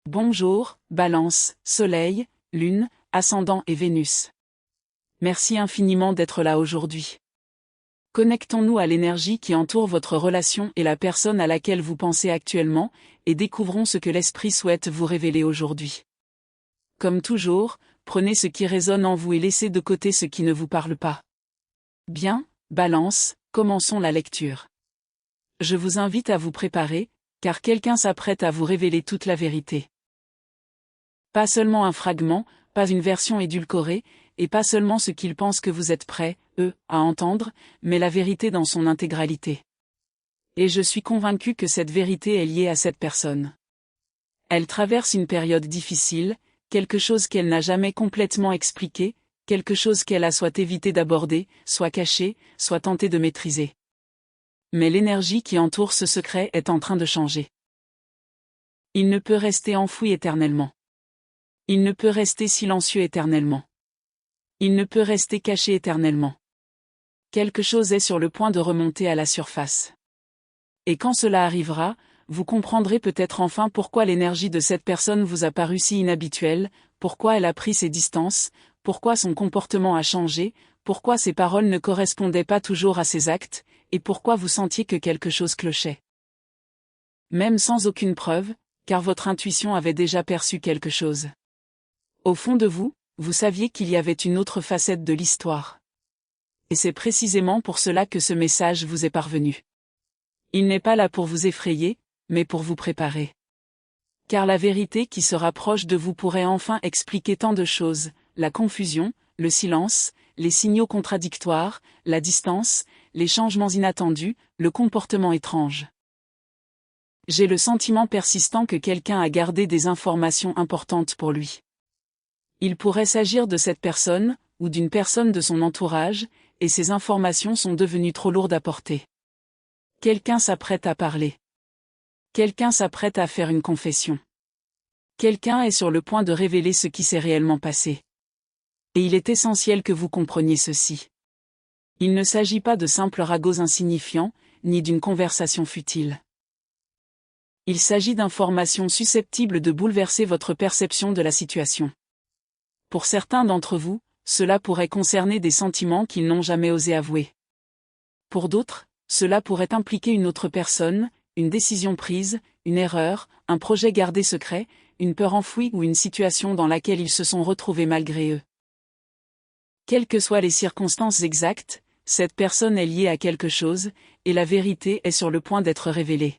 Bonjour, Balance, Soleil, Lune, Ascendant et Vénus. Merci infiniment d'être là aujourd'hui. Connectons-nous à l'énergie qui entoure votre relation et la personne à laquelle vous pensez actuellement, et découvrons ce que l'esprit souhaite vous révéler aujourd'hui. Comme toujours, prenez ce qui résonne en vous et laissez de côté ce qui ne vous parle pas. Bien, Balance, commençons la lecture. Je vous invite à vous préparer, car quelqu'un s'apprête à vous révéler toute la vérité. Pas seulement un fragment, pas une version édulcorée, et pas seulement ce qu'ils pensent que vous êtes prêts, à entendre, mais la vérité dans son intégralité. Et je suis convaincu que cette vérité est liée à cette personne. Elle traverse une période difficile, quelque chose qu'elle n'a jamais complètement expliqué, quelque chose qu'elle a soit évité d'aborder, soit caché, soit tenté de maîtriser. Mais l'énergie qui entoure ce secret est en train de changer. Il ne peut rester enfoui éternellement. Il ne peut rester silencieux éternellement. Il ne peut rester caché éternellement. Quelque chose est sur le point de remonter à la surface. Et quand cela arrivera, vous comprendrez peut-être enfin pourquoi l'énergie de cette personne vous a paru si inhabituelle, pourquoi elle a pris ses distances, pourquoi son comportement a changé, pourquoi ses paroles ne correspondaient pas toujours à ses actes, et pourquoi vous sentiez que quelque chose clochait. Même sans aucune preuve, car votre intuition avait déjà perçu quelque chose. Au fond de vous, vous saviez qu'il y avait une autre facette de l'histoire. Et c'est précisément pour cela que ce message vous est parvenu. Il n'est pas là pour vous effrayer, mais pour vous préparer. Car la vérité qui se rapproche de vous pourrait enfin expliquer tant de choses, la confusion, le silence, les signaux contradictoires, la distance, les changements inattendus, le comportement étrange. J'ai le sentiment persistant que quelqu'un a gardé des informations importantes pour lui. Il pourrait s'agir de cette personne, ou d'une personne de son entourage, et ces informations sont devenues trop lourdes à porter. Quelqu'un s'apprête à parler. Quelqu'un s'apprête à faire une confession. Quelqu'un est sur le point de révéler ce qui s'est réellement passé. Et il est essentiel que vous compreniez ceci. Il ne s'agit pas de simples ragots insignifiants, ni d'une conversation futile. Il s'agit d'informations susceptibles de bouleverser votre perception de la situation. Pour certains d'entre vous, cela pourrait concerner des sentiments qu'ils n'ont jamais osé avouer. Pour d'autres, cela pourrait impliquer une autre personne, une décision prise, une erreur, un projet gardé secret, une peur enfouie ou une situation dans laquelle ils se sont retrouvés malgré eux. Quelles que soient les circonstances exactes, cette personne est liée à quelque chose, et la vérité est sur le point d'être révélée.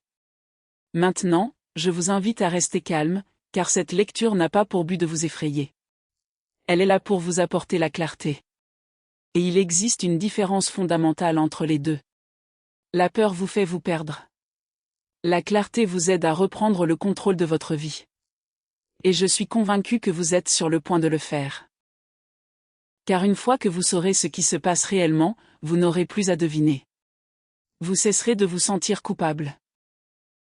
Maintenant, je vous invite à rester calme, car cette lecture n'a pas pour but de vous effrayer. Elle est là pour vous apporter la clarté. Et il existe une différence fondamentale entre les deux. La peur vous fait vous perdre. La clarté vous aide à reprendre le contrôle de votre vie. Et je suis convaincu que vous êtes sur le point de le faire. Car une fois que vous saurez ce qui se passe réellement, vous n'aurez plus à deviner. Vous cesserez de vous sentir coupable.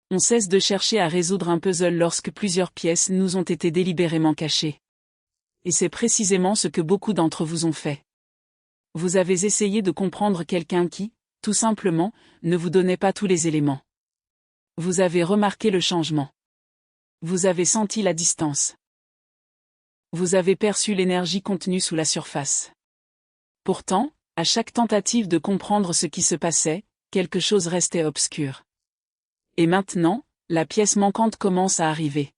On cesse de chercher à résoudre un puzzle lorsque plusieurs pièces nous ont été délibérément cachées. Et c'est précisément ce que beaucoup d'entre vous ont fait. Vous avez essayé de comprendre quelqu'un qui, tout simplement, ne vous donnait pas tous les éléments. Vous avez remarqué le changement. Vous avez senti la distance. Vous avez perçu l'énergie contenue sous la surface. Pourtant, à chaque tentative de comprendre ce qui se passait, quelque chose restait obscur. Et maintenant, la pièce manquante commence à arriver.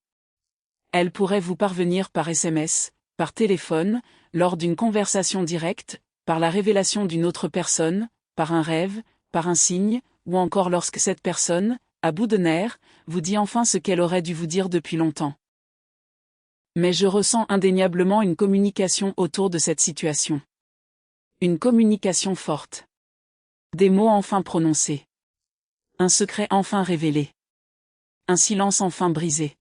Elle pourrait vous parvenir par SMS, par téléphone, lors d'une conversation directe, par la révélation d'une autre personne, par un rêve, par un signe, ou encore lorsque cette personne, à bout de nerfs, vous dit enfin ce qu'elle aurait dû vous dire depuis longtemps. Mais je ressens indéniablement une communication autour de cette situation. Une communication forte. Des mots enfin prononcés. Un secret enfin révélé. Un silence enfin brisé.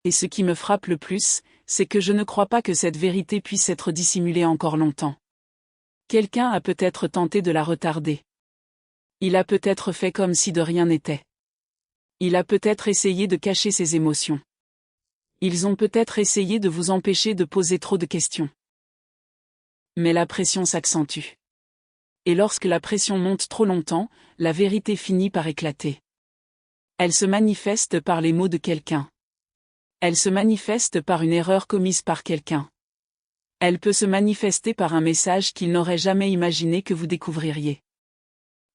Et ce qui me frappe le plus, c'est que je ne crois pas que cette vérité puisse être dissimulée encore longtemps. Quelqu'un a peut-être tenté de la retarder. Il a peut-être fait comme si de rien n'était. Il a peut-être essayé de cacher ses émotions. Ils ont peut-être essayé de vous empêcher de poser trop de questions. Mais la pression s'accentue. Et lorsque la pression monte trop longtemps, la vérité finit par éclater. Elle se manifeste par les mots de quelqu'un. Elle se manifeste par une erreur commise par quelqu'un. Elle peut se manifester par un message qu'il n'aurait jamais imaginé que vous découvririez.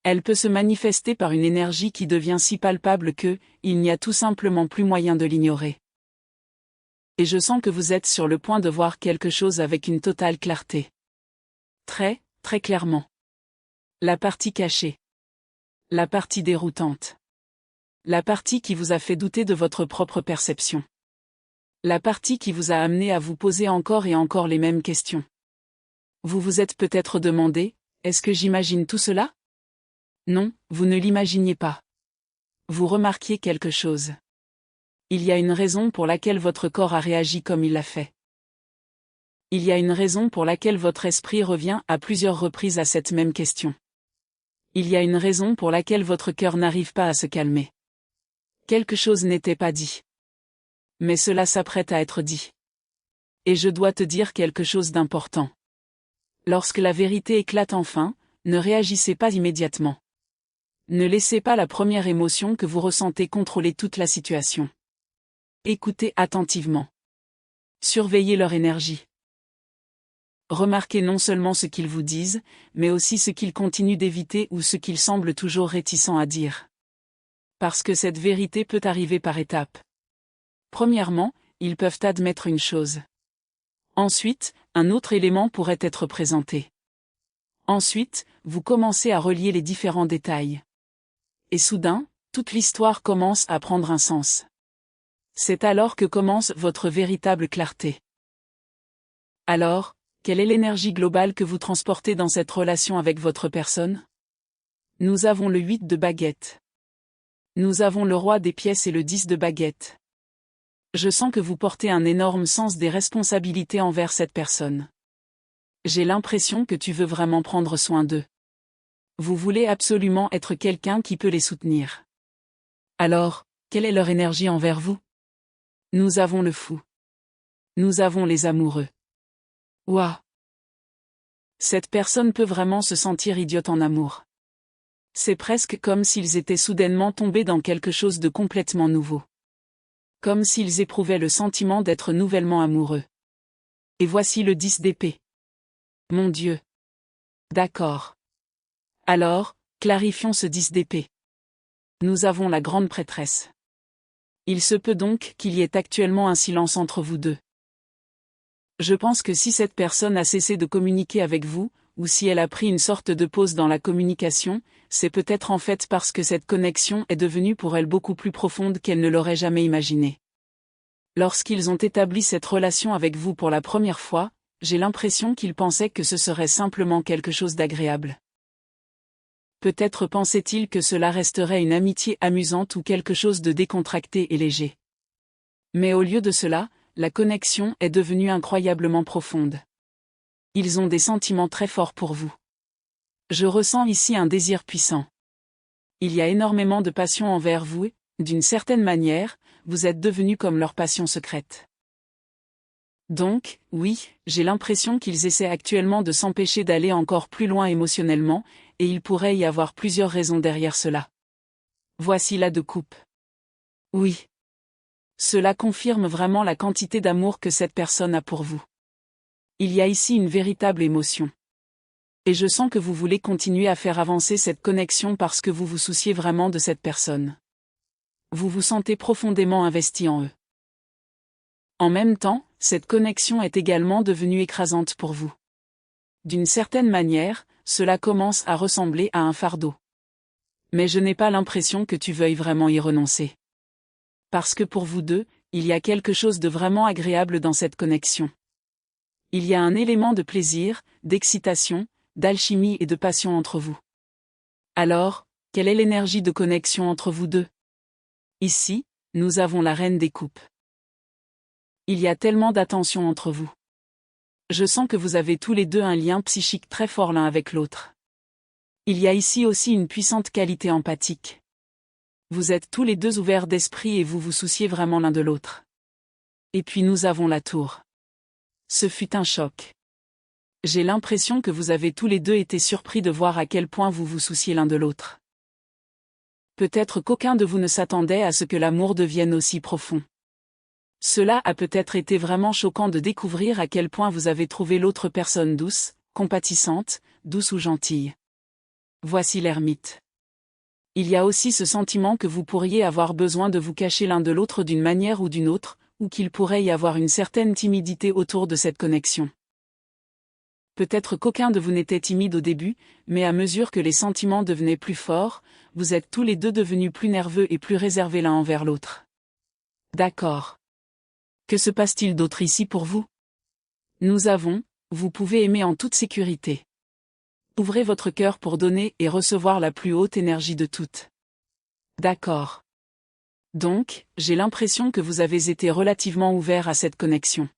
Elle peut se manifester par une énergie qui devient si palpable que, il n'y a tout simplement plus moyen de l'ignorer. Et je sens que vous êtes sur le point de voir quelque chose avec une totale clarté. Très, très clairement. La partie cachée. La partie déroutante. La partie qui vous a fait douter de votre propre perception. La partie qui vous a amené à vous poser encore et encore les mêmes questions. Vous vous êtes peut-être demandé, est-ce que j'imagine tout cela? Non, vous ne l'imaginiez pas. Vous remarquiez quelque chose. Il y a une raison pour laquelle votre corps a réagi comme il l'a fait. Il y a une raison pour laquelle votre esprit revient à plusieurs reprises à cette même question. Il y a une raison pour laquelle votre cœur n'arrive pas à se calmer. Quelque chose n'était pas dit. Mais cela s'apprête à être dit. Et je dois te dire quelque chose d'important. Lorsque la vérité éclate enfin, ne réagissez pas immédiatement. Ne laissez pas la première émotion que vous ressentez contrôler toute la situation. Écoutez attentivement. Surveillez leur énergie. Remarquez non seulement ce qu'ils vous disent, mais aussi ce qu'ils continuent d'éviter ou ce qu'ils semblent toujours réticents à dire. Parce que cette vérité peut arriver par étapes. Premièrement, ils peuvent admettre une chose. Ensuite, un autre élément pourrait être présenté. Ensuite, vous commencez à relier les différents détails. Et soudain, toute l'histoire commence à prendre un sens. C'est alors que commence votre véritable clarté. Alors, quelle est l'énergie globale que vous transportez dans cette relation avec votre personne? Nous avons le 8 de baguette. Nous avons le roi des pièces et le 10 de baguette. Je sens que vous portez un énorme sens des responsabilités envers cette personne. J'ai l'impression que tu veux vraiment prendre soin d'eux. Vous voulez absolument être quelqu'un qui peut les soutenir. Alors, quelle est leur énergie envers vous? Nous avons le fou. Nous avons les amoureux. Ouah! Cette personne peut vraiment se sentir idiote en amour. C'est presque comme s'ils étaient soudainement tombés dans quelque chose de complètement nouveau. Comme s'ils éprouvaient le sentiment d'être nouvellement amoureux. Et voici le 10 d'épée. Mon Dieu! D'accord. Alors, clarifions ce 10 d'épée. Nous avons la grande prêtresse. Il se peut donc qu'il y ait actuellement un silence entre vous deux. Je pense que si cette personne a cessé de communiquer avec vous, ou si elle a pris une sorte de pause dans la communication, c'est peut-être en fait parce que cette connexion est devenue pour elle beaucoup plus profonde qu'elle ne l'aurait jamais imaginé. Lorsqu'ils ont établi cette relation avec vous pour la première fois, j'ai l'impression qu'ils pensaient que ce serait simplement quelque chose d'agréable. Peut-être pensait-il que cela resterait une amitié amusante ou quelque chose de décontracté et léger. Mais au lieu de cela, la connexion est devenue incroyablement profonde. Ils ont des sentiments très forts pour vous. Je ressens ici un désir puissant. Il y a énormément de passion envers vous et, d'une certaine manière, vous êtes devenu comme leur passion secrète. Donc, oui, j'ai l'impression qu'ils essaient actuellement de s'empêcher d'aller encore plus loin émotionnellement, et il pourrait y avoir plusieurs raisons derrière cela. Voici la de coupe. Oui. Cela confirme vraiment la quantité d'amour que cette personne a pour vous. Il y a ici une véritable émotion. Et je sens que vous voulez continuer à faire avancer cette connexion parce que vous vous souciez vraiment de cette personne. Vous vous sentez profondément investi en eux. En même temps, cette connexion est également devenue écrasante pour vous. D'une certaine manière, cela commence à ressembler à un fardeau. Mais je n'ai pas l'impression que tu veuilles vraiment y renoncer. Parce que pour vous deux, il y a quelque chose de vraiment agréable dans cette connexion. Il y a un élément de plaisir, d'excitation, d'alchimie et de passion entre vous. Alors, quelle est l'énergie de connexion entre vous deux? Ici, nous avons la reine des coupes. Il y a tellement d'attention entre vous. Je sens que vous avez tous les deux un lien psychique très fort l'un avec l'autre. Il y a ici aussi une puissante qualité empathique. Vous êtes tous les deux ouverts d'esprit et vous vous souciez vraiment l'un de l'autre. Et puis nous avons la tour. Ce fut un choc. J'ai l'impression que vous avez tous les deux été surpris de voir à quel point vous vous souciez l'un de l'autre. Peut-être qu'aucun de vous ne s'attendait à ce que l'amour devienne aussi profond. Cela a peut-être été vraiment choquant de découvrir à quel point vous avez trouvé l'autre personne douce, compatissante, douce ou gentille. Voici l'ermite. Il y a aussi ce sentiment que vous pourriez avoir besoin de vous cacher l'un de l'autre d'une manière ou d'une autre, ou qu'il pourrait y avoir une certaine timidité autour de cette connexion. Peut-être qu'aucun de vous n'était timide au début, mais à mesure que les sentiments devenaient plus forts, vous êtes tous les deux devenus plus nerveux et plus réservés l'un envers l'autre. D'accord. Que se passe-t-il d'autre ici pour vous? Vous pouvez aimer en toute sécurité. Ouvrez votre cœur pour donner et recevoir la plus haute énergie de toutes. D'accord. Donc, j'ai l'impression que vous avez été relativement ouvert à cette connexion.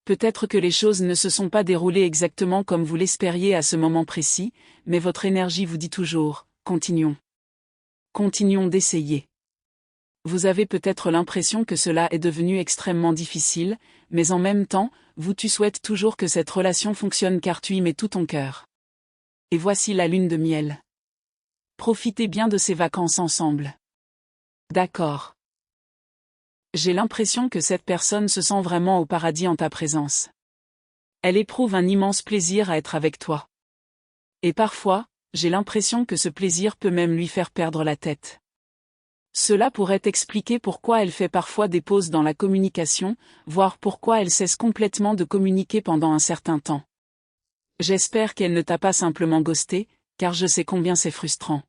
Peut-être que les choses ne se sont pas déroulées exactement comme vous l'espériez à ce moment précis, mais votre énergie vous dit toujours, continuons. Continuons d'essayer. Vous avez peut-être l'impression que cela est devenu extrêmement difficile, mais en même temps, tu souhaites toujours que cette relation fonctionne car tu y mets tout ton cœur. Et voici la lune de miel. Profitez bien de ces vacances ensemble. D'accord. J'ai l'impression que cette personne se sent vraiment au paradis en ta présence. Elle éprouve un immense plaisir à être avec toi. Et parfois, j'ai l'impression que ce plaisir peut même lui faire perdre la tête. Cela pourrait expliquer pourquoi elle fait parfois des pauses dans la communication, voire pourquoi elle cesse complètement de communiquer pendant un certain temps. J'espère qu'elle ne t'a pas simplement ghosté, car je sais combien c'est frustrant.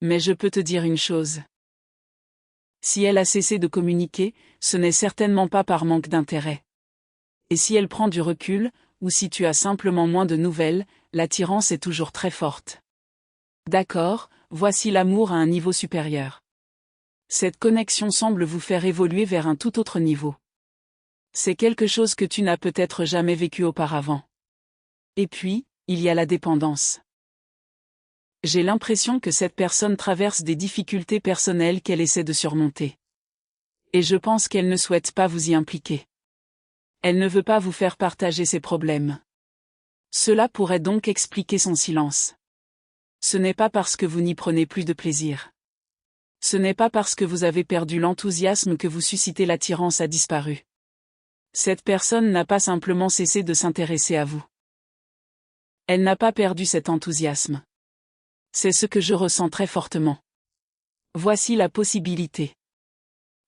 Mais je peux te dire une chose. Si elle a cessé de communiquer, ce n'est certainement pas par manque d'intérêt. Et si elle prend du recul, ou si tu as simplement moins de nouvelles, l'attirance est toujours très forte. D'accord, voici l'amour à un niveau supérieur. Cette connexion semble vous faire évoluer vers un tout autre niveau. C'est quelque chose que tu n'as peut-être jamais vécu auparavant. Et puis, il y a la dépendance. J'ai l'impression que cette personne traverse des difficultés personnelles qu'elle essaie de surmonter. Et je pense qu'elle ne souhaite pas vous y impliquer. Elle ne veut pas vous faire partager ses problèmes. Cela pourrait donc expliquer son silence. Ce n'est pas parce que vous n'y prenez plus de plaisir. Ce n'est pas parce que vous avez perdu l'enthousiasme que vous suscitez l'attirance a disparu. Cette personne n'a pas simplement cessé de s'intéresser à vous. Elle n'a pas perdu cet enthousiasme. C'est ce que je ressens très fortement. Voici la possibilité.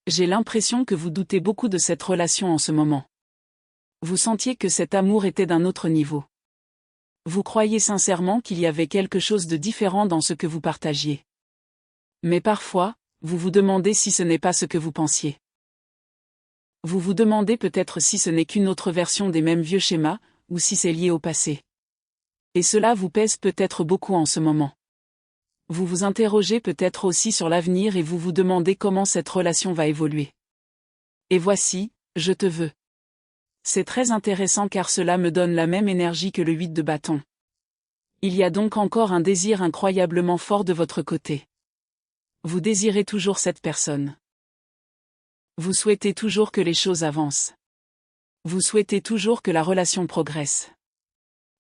J'ai l'impression que vous doutez beaucoup de cette relation en ce moment. Vous sentiez que cet amour était d'un autre niveau. Vous croyez sincèrement qu'il y avait quelque chose de différent dans ce que vous partagiez. Mais parfois, vous vous demandez si ce n'est pas ce que vous pensiez. Vous vous demandez peut-être si ce n'est qu'une autre version des mêmes vieux schémas, ou si c'est lié au passé. Et cela vous pèse peut-être beaucoup en ce moment. Vous vous interrogez peut-être aussi sur l'avenir et vous vous demandez comment cette relation va évoluer. Et voici, je te veux. C'est très intéressant car cela me donne la même énergie que le 8 de bâton. Il y a donc encore un désir incroyablement fort de votre côté. Vous désirez toujours cette personne. Vous souhaitez toujours que les choses avancent. Vous souhaitez toujours que la relation progresse.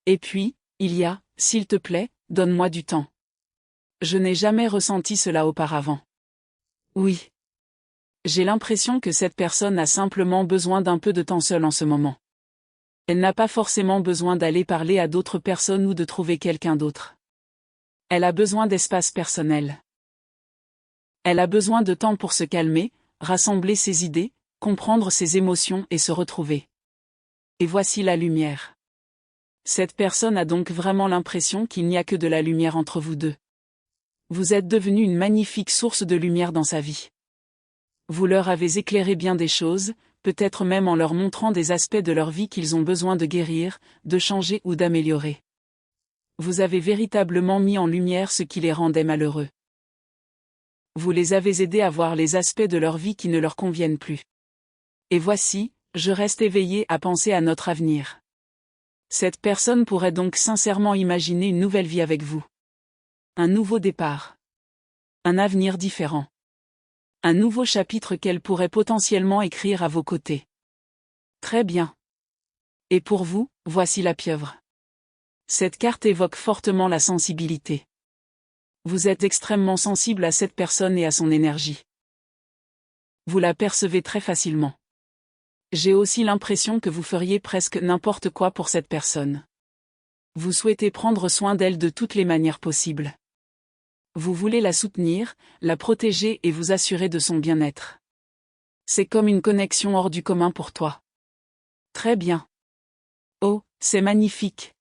Et puis, il y a, s'il te plaît, donne-moi du temps. Je n'ai jamais ressenti cela auparavant. Oui. J'ai l'impression que cette personne a simplement besoin d'un peu de temps seule en ce moment. Elle n'a pas forcément besoin d'aller parler à d'autres personnes ou de trouver quelqu'un d'autre. Elle a besoin d'espace personnel. Elle a besoin de temps pour se calmer, rassembler ses idées, comprendre ses émotions et se retrouver. Et voici la lumière. Cette personne a donc vraiment l'impression qu'il n'y a que de la lumière entre vous deux. Vous êtes devenu une magnifique source de lumière dans sa vie. Vous leur avez éclairé bien des choses, peut-être même en leur montrant des aspects de leur vie qu'ils ont besoin de guérir, de changer ou d'améliorer. Vous avez véritablement mis en lumière ce qui les rendait malheureux. Vous les avez aidés à voir les aspects de leur vie qui ne leur conviennent plus. Et voici, je reste éveillé à penser à notre avenir. Cette personne pourrait donc sincèrement imaginer une nouvelle vie avec vous. Un nouveau départ. Un avenir différent. Un nouveau chapitre qu'elle pourrait potentiellement écrire à vos côtés. Très bien. Et pour vous, voici la pieuvre. Cette carte évoque fortement la sensibilité. Vous êtes extrêmement sensible à cette personne et à son énergie. Vous la percevez très facilement. J'ai aussi l'impression que vous feriez presque n'importe quoi pour cette personne. Vous souhaitez prendre soin d'elle de toutes les manières possibles. Vous voulez la soutenir, la protéger et vous assurer de son bien-être. C'est comme une connexion hors du commun pour toi. Très bien. Oh, c'est magnifique.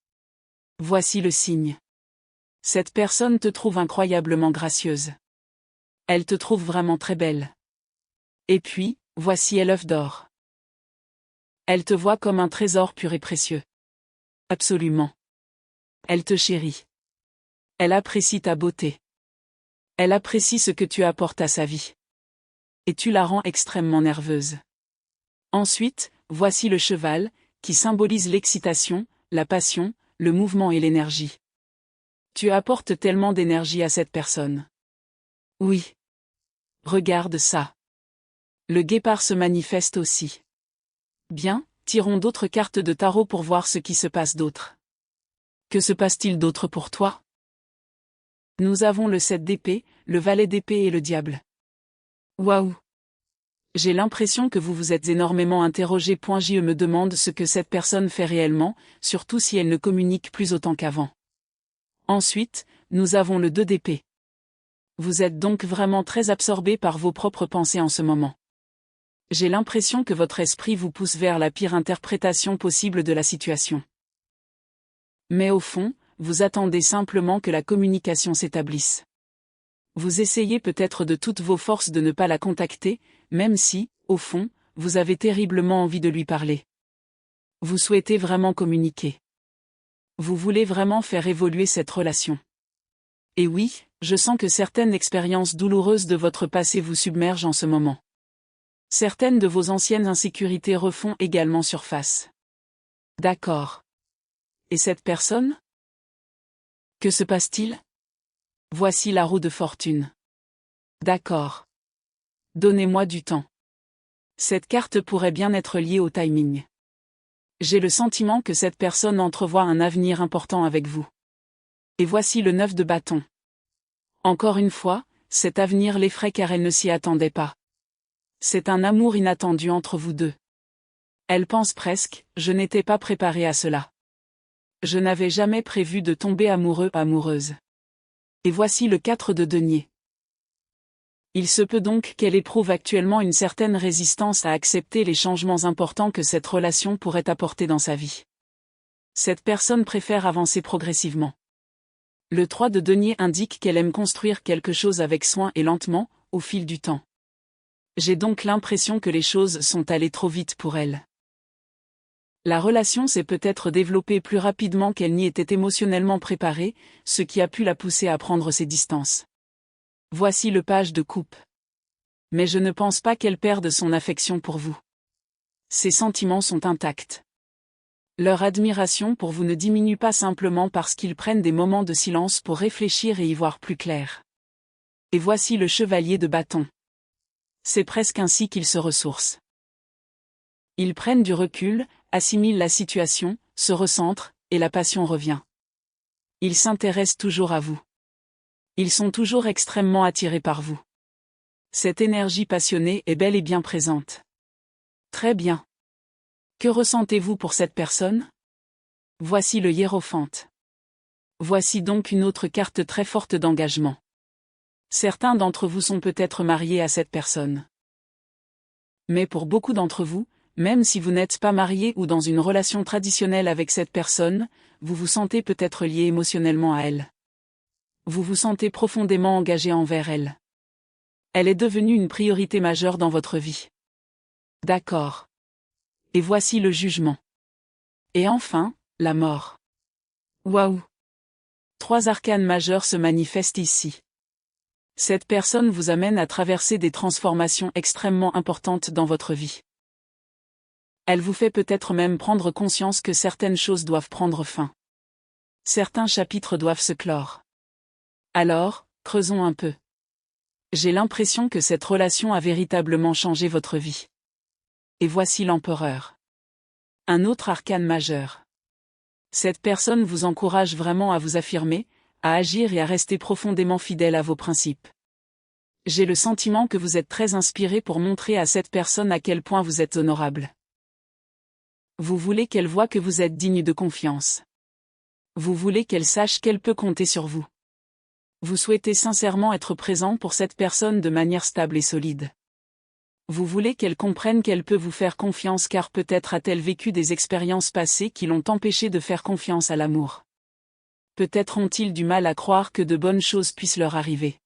Voici le signe. Cette personne te trouve incroyablement gracieuse. Elle te trouve vraiment très belle. Et puis, voici l'œuf d'or. Elle te voit comme un trésor pur et précieux. Absolument. Elle te chérit. Elle apprécie ta beauté. Elle apprécie ce que tu apportes à sa vie. Et tu la rends extrêmement nerveuse. Ensuite, voici le cheval, qui symbolise l'excitation, la passion, le mouvement et l'énergie. Tu apportes tellement d'énergie à cette personne. Oui. Regarde ça. Le guépard se manifeste aussi. Bien, tirons d'autres cartes de tarot pour voir ce qui se passe d'autre. Que se passe-t-il d'autre pour toi? Nous avons le 7 d'épée, le valet d'épée et le diable. Waouh! J'ai l'impression que vous vous êtes énormément interrogé. Je me demande ce que cette personne fait réellement, surtout si elle ne communique plus autant qu'avant. Ensuite, nous avons le 2 d'épée. Vous êtes donc vraiment très absorbé par vos propres pensées en ce moment. J'ai l'impression que votre esprit vous pousse vers la pire interprétation possible de la situation. Mais au fond, vous attendez simplement que la communication s'établisse. Vous essayez peut-être de toutes vos forces de ne pas la contacter, même si, au fond, vous avez terriblement envie de lui parler. Vous souhaitez vraiment communiquer. Vous voulez vraiment faire évoluer cette relation. Et oui, je sens que certaines expériences douloureuses de votre passé vous submergent en ce moment. Certaines de vos anciennes insécurités refont également surface. D'accord. Et cette personne? Que se passe-t-il? Voici la roue de fortune. D'accord. Donnez-moi du temps. Cette carte pourrait bien être liée au timing. J'ai le sentiment que cette personne entrevoit un avenir important avec vous. Et voici le 9 de bâton. Encore une fois, cet avenir l'effraie car elle ne s'y attendait pas. C'est un amour inattendu entre vous deux. Elle pense presque, je n'étais pas préparée à cela. Je n'avais jamais prévu de tomber amoureux, amoureuse. Et voici le 4 de denier. Il se peut donc qu'elle éprouve actuellement une certaine résistance à accepter les changements importants que cette relation pourrait apporter dans sa vie. Cette personne préfère avancer progressivement. Le 3 de denier indique qu'elle aime construire quelque chose avec soin et lentement, au fil du temps. J'ai donc l'impression que les choses sont allées trop vite pour elle. La relation s'est peut-être développée plus rapidement qu'elle n'y était émotionnellement préparée, ce qui a pu la pousser à prendre ses distances. Voici le page de coupe. Mais je ne pense pas qu'elle perde son affection pour vous. Ses sentiments sont intacts. Leur admiration pour vous ne diminue pas simplement parce qu'ils prennent des moments de silence pour réfléchir et y voir plus clair. Et voici le chevalier de bâton. C'est presque ainsi qu'ils se ressourcent. Ils prennent du recul, assimilent la situation, se recentrent, et la passion revient. Ils s'intéressent toujours à vous. Ils sont toujours extrêmement attirés par vous. Cette énergie passionnée est bel et bien présente. Très bien. Que ressentez-vous pour cette personne? Voici le hiérophante. Voici donc une autre carte très forte d'engagement. Certains d'entre vous sont peut-être mariés à cette personne. Mais pour beaucoup d'entre vous, même si vous n'êtes pas marié ou dans une relation traditionnelle avec cette personne, vous vous sentez peut-être lié émotionnellement à elle. Vous vous sentez profondément engagé envers elle. Elle est devenue une priorité majeure dans votre vie. D'accord. Et voici le jugement. Et enfin, la mort. Waouh! 3 arcanes majeures se manifestent ici. Cette personne vous amène à traverser des transformations extrêmement importantes dans votre vie. Elle vous fait peut-être même prendre conscience que certaines choses doivent prendre fin. Certains chapitres doivent se clore. Alors, creusons un peu. J'ai l'impression que cette relation a véritablement changé votre vie. Et voici l'empereur. Un autre arcane majeur. Cette personne vous encourage vraiment à vous affirmer, à agir et à rester profondément fidèle à vos principes. J'ai le sentiment que vous êtes très inspiré pour montrer à cette personne à quel point vous êtes honorable. Vous voulez qu'elle voie que vous êtes digne de confiance. Vous voulez qu'elle sache qu'elle peut compter sur vous. Vous souhaitez sincèrement être présent pour cette personne de manière stable et solide. Vous voulez qu'elle comprenne qu'elle peut vous faire confiance car peut-être a-t-elle vécu des expériences passées qui l'ont empêché de faire confiance à l'amour. Peut-être ont-ils du mal à croire que de bonnes choses puissent leur arriver.